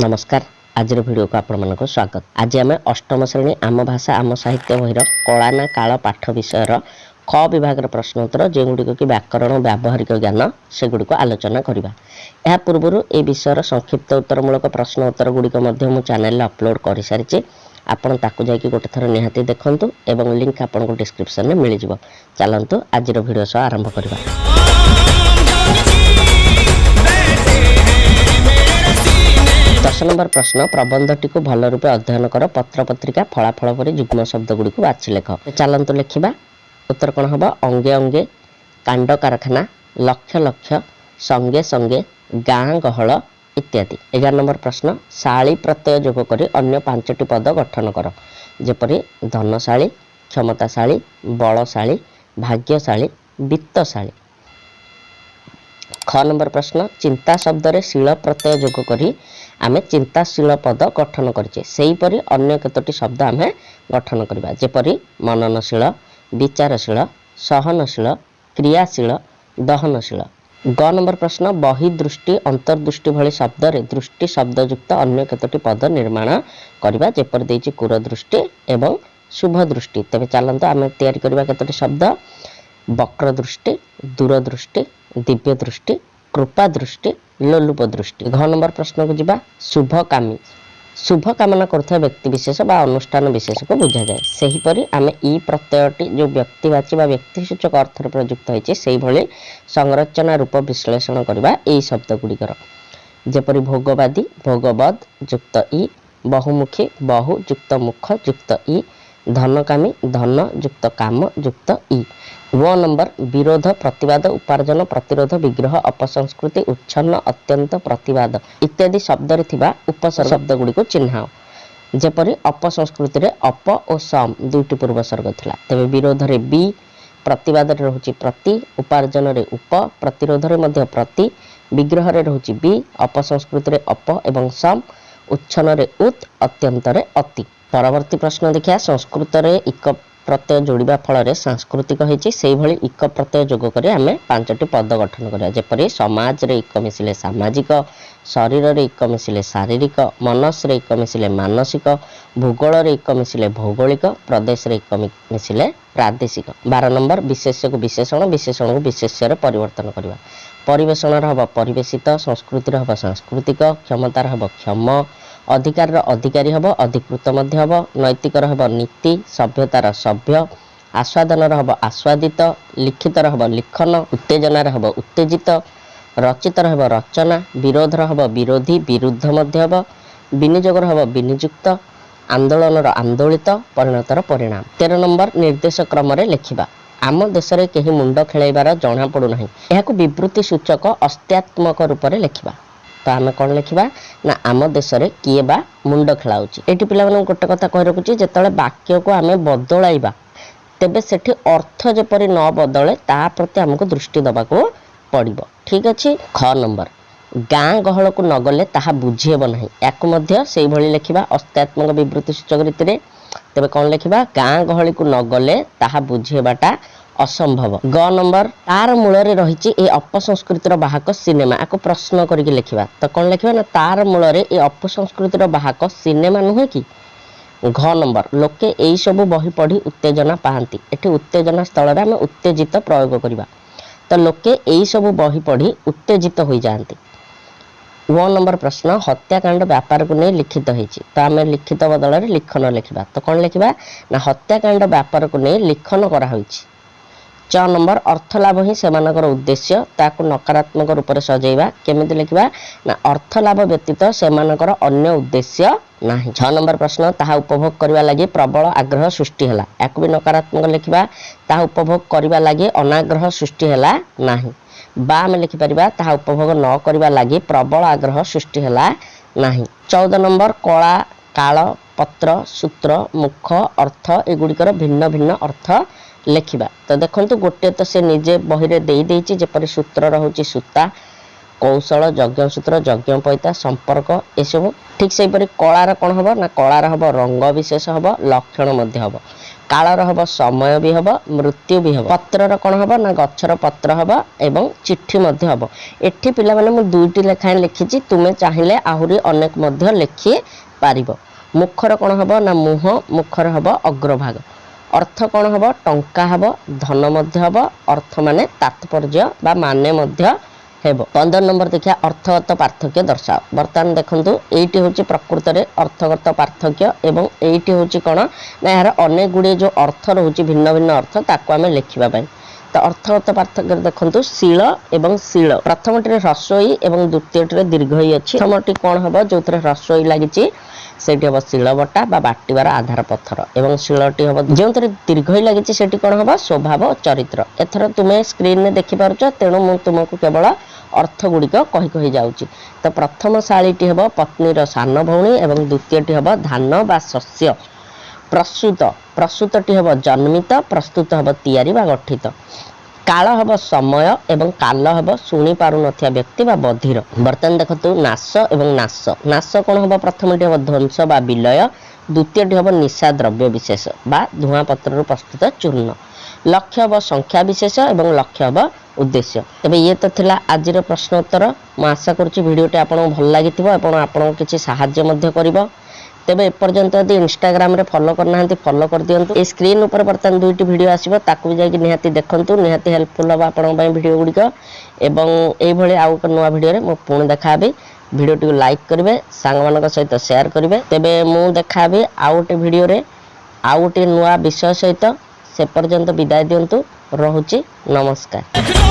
नमस्कार। आज वीडियो को आपण मानक स्वागत। आज आम अष्टम श्रेणी आम भाषा आम साहित्य बहिर कला ना काल पाठ विषय ख विभाग प्रश्नोत्तर जोगुड़िक कि व्याकरण व्यावहारिक ज्ञान सेगुड़ी आलोचना करवा। यह पूर्व ए विषय संक्षिप्त उत्तरमूलक प्रश्नोत्तर गुड़िक मु चैनल अपलोड कर सारी। आपड़ ताकू जाकि गोटे थर निहाती देखंतु एवं लिंक आपन को डिस्क्रिप्शन में मिल जिवो। चलंतु आज वीडियो सह आरंभ करवा। 10 नंबर प्रश्न प्रबंधटी को भल रूपे अध्ययन कर पत्र पत्रिका फलाफल पर युग्म शब्द गुड़ी को बाछि लेख। चलंतु लिखिबा। उत्तर कौन हम? अंगे अंगे, कांड कारखाना, लक्ष लक्ष, संगे संगे, गाँ गहल इत्यादि। 11 नंबर प्रश्न शाली प्रत्यय जोग करी अन्य 5टी पद गठन कर। जेपरि धनशाली, क्षमताशाली, बलशाली, भाग्यशाली, वित्तशाली। ख नंबर प्रश्न चिंता शब्द रे शील प्रत्यय जोग करी आमे चिंताशील पद गठन करिचे। सेहीपरि अन्य केतोटी शब्द आमे गठन करिबा। जेपरि मननशील, विचारशील, सहनशील, क्रियाशील, दहनशील। ग नंबर प्रश्न बहिदृष्टि अंतर्दृष्टि भली शब्द रे दृष्टि शब्दयुक्त अन्य केतोटी पद निर्माण करिबा। जेपरि देइछि कुरदृष्टि एवं शुभदृष्टि। तबे चलंतु आमे तयारी करिबा केतोटी शब्द वक्रदृष्टि, दूरदृष्टि, दिव्य दृष्टि, कृपा दृष्टि, लोलुप दृष्टि। घ नंबर प्रश्न को जिबा। शुभकामी शुभ कामना करथि व्यक्ति विशेष बा अनुष्ठान विशेष को बुझा जाए। सेही परि आमे ई प्रत्ययटी जो व्यक्तिवाची बा व्यक्तिसूचक अर्थ रे प्रयुक्त होइছে सेही भली संरचना रूप विश्लेषण करबा एई शब्द गुडीकर। जेपरि भोगवादी भोगवद युक्त ई, बहुमुखी बहु युक्त मुख युक्त ई, धनकामी धन युक्त काम युक्त ई। वो नंबर विरोध प्रतिवाद उपार्जन प्रतिरोध विग्रह अपसंस्कृति उच्छन्न अत्यंत प्रतिवाद इत्यादि शब्द रे थिबा उपसर्ग शब्द गुडी को चिन्हाओ। जेपरि अपसंस्कृति रे अप और सम दुईटी पूर्वसर्ग थिला। तबे विरोध रे बी, प्रतिवाद रे रहुची प्रति, उपार्जन रे उप, प्रतिरोध रे मध्य प्रति, विग्रह रे रहुची बी, अपसंस्कृति रे अप एवं सम, उच्छन्न रे उत, अत्यंत रे अति। परवर्ती प्रश्न देखिया। संस्कृत रे इक प्रत्यय जोड़िबा फल रे सांस्कृतिक होइछि सेही भली इक प्रत्यय जोग करी आमे 5टी पद गठन करिया। जेपरि समाज रे इक मिसिले सामाजिक, शरीर रे इक मिसिले शारीरिक, मनस रे इक मिसिले मानसिक, भूगोल रे इक मिसिले भौगोलिक, प्रदेश रे इक मिसिले प्रादेशिक। 12 नंबर विशेष्य को विशेषण विशेषण को विशेष्य रे परिवर्तन करिवा। परिवेषण रे हबो परिवेशित, संस्कृति रे हबो सांस्कृतिक, क्षमता रे हबो क्षम, अधिकार रो अधिकारी हबो अधिकृत मध्य हबो, नैतिक रो हबो नीति, सभ्यता रो सभ्य, आस्वादन रो हबो आस्वादित, लिखित रो हबो लिखन, उत्तेजना रो हबो उत्तेजित, रचित रो हबो रचना, विरोध रो हबो विरोधी विरुद्ध मध्य हबो, विनियोग रो हबो विनियुक्त, आंदोलन रो आंदोलित, परिणत रो परिणाम। 13 नंबर निर्देश क्रम रे लिखिबा। आम देश रे केही मुंड खेलैबार जणा पडु नाही एहाकु विवृत्ति सूचक अस्त्यात्मक रूप रे लिखिबा। तो आम कौन लिखा ना आम देश में किए बा मुंड खेलाऊँच। ये पे गोटे कथा कही रखुच्छी जो वाक्य को आम बदलैबा तेबे सेठी अर्थ जेपरी न बदले ता प्रति आमको दृष्टि दबा को पड़ो। ठीक अच्छे। ख नंबर गाँ गहल को न गले ताहा बुझेब नहीं याकू मध्य से भली लिखा अस्त्यात्मक विवृत्ति सूचक रीति रे। तेबे कौन लिखा गाँ गहली को न गले ताहा बुझेबाटा असंभव। ग नंबर तार मूल रही ए अपसंस्कृतिर बाहक सिनेमा आपको प्रश्न करके लिखा। तो कौन लिखा ना तार मूल ए अपसंस्कृतिर बाहक सिनेमा नुहे कि। घ नंबर लोके यही सबू बही पढ़ी उत्तेजना पाती। एठी उत्तेजना स्थल में उत्तेजित प्रयोग करवा। तो लोके यही सबू बही पढ़ी उत्तेजित हो जाती। वो नंबर प्रश्न हत्याकांड व्यापार को नहीं लिखित होती। तो आम लिखित बदल में लिखन लिखा। तो कौन लिखा ना हत्याकांड व्यापार को नहीं लिखन कराई। 4 नंबर अर्थ लाभ ही सेमानकर उद्देश्य ताकू नकारात्मक रूप से सजेबा। केमिति लिखिबा ना अर्थ लाभ व्यतीत सेमानकर अन्य उद्देश्य नाही। 6 नंबर प्रश्न ताहा उपभोग करबा लागि प्रबल आग्रह सृष्टि हला याकू भी नकारात्मक लिखिबा। ताहा उपभोग करबा लागि अनाग्रह सृष्टि हला नाही। बा में लिखि परिबा ताहा उपभोग न करबा लागि प्रबल आग्रह सृष्टि हला नाही। 14 नंबर कला काल पत्र सूत्र मुख अर्थ एगुड़िकर भिन्न भिन्न अर्थ लिखा। तो देखो गोटे तो से निजे बही रे दे देइछि जेपरि सूत्र रहुछि सूता, कौशल, यज्ञ सूत्र, यज्ञ पैता, संपर्क ए सब। ठीक से परि कलार कौन हम ना कलार हम रंग विशेष हम लक्षण मध्य हम। कालर हम समय भी हम मृत्यु भी हम पत्रर कौन हम ना गछर पत्र हम एवं चिट्ठी हम एठी पिला माने मु दुईटी लेखाएं लिखी तुम्हें चाहिए आहरी अनेक लिखि पार मुखर कौन हम ना मुह मुखर हम अग्रभाग अर्थ कौन हम टंका हम धन हम अर्थ माने तात्पर्य बा माने हेब 15 नंबर देखिए अर्थगत पार्थक्य दर्शाओ बर्तमान देखंतु एटी होची प्रकृत रे अर्थगत पार्थक्य एवं एटी होची कोन ना यार अनेक गुडे जो अर्थ रहउची भिन्न भिन्न अर्थ ताको आमे लेखिबा पई तो अर्थगत पार्थक्य देखंतु शील एवं शील प्रथमटी ह्रस्वई एवं द्वितीयटी दीर्घई अछि प्रथमटी कोन हबो जोथरे ह्रस्वई लागिची सेठी हम शिलबटा बा बाटिबार आधार पत्थर एवं शिलटी हम जो दीर्घई लगी सेठी कौन हम स्वभाव चरित्र एथर तुम्हें स्क्रीन में देखिपार तेणु मु तुमको केवल अर्थ गुड़िक कही जाऊँगी तो प्रथम शालीटी हम पत्नीर सान भौणी एवं द्वितीयटी हम धान बा शस्य प्रसूत प्रसूतटी हम जन्मित प्रस्तुत हम तैयारी बा गठित काल हम समय एवं काल हम शुणी पारु नथिया व्यक्ति बा बधिर बर्तमान देखतु नाश एवं नाश नाश कौन हम प्रथमटी हम ध्वंस बा विलय द्वितीयटी हम निशा द्रव्य विशेष बा धुआं पत्र प्रस्तुत चूर्ण लक्ष्य हम संख्या विशेष एवं लक्ष्य हम उद्देश्य तेज ये तो थिला आजिर प्रश्न उत्तर मु आशा करुच्ची भिडियोटी आपको भल लगी आपको किसी साहाय्य करिवो तेबे एपर्यंत यदि इंस्टाग्राम रे फॉलो करना फॉलो कर दियंतु ए स्क्रीन ऊपर बर्तमान दुईटी वीडियो आसीबो ताकू भी जाकि निहाती देखंतु निहाती हेल्पफुल हबा आपन पई वीडियो गुडिक एवं एई भली आउ एक नवा वीडियो रे मु पुणी देखाबी वीडियो टी लाइक करिवे सांग मानक सहित शेयर करिवे तेबे मु देखाबी आउ एक वीडियो रे आउ एक नवा विषय सहित से पर्यंत विदाय दियंतु रहुची नमस्कार।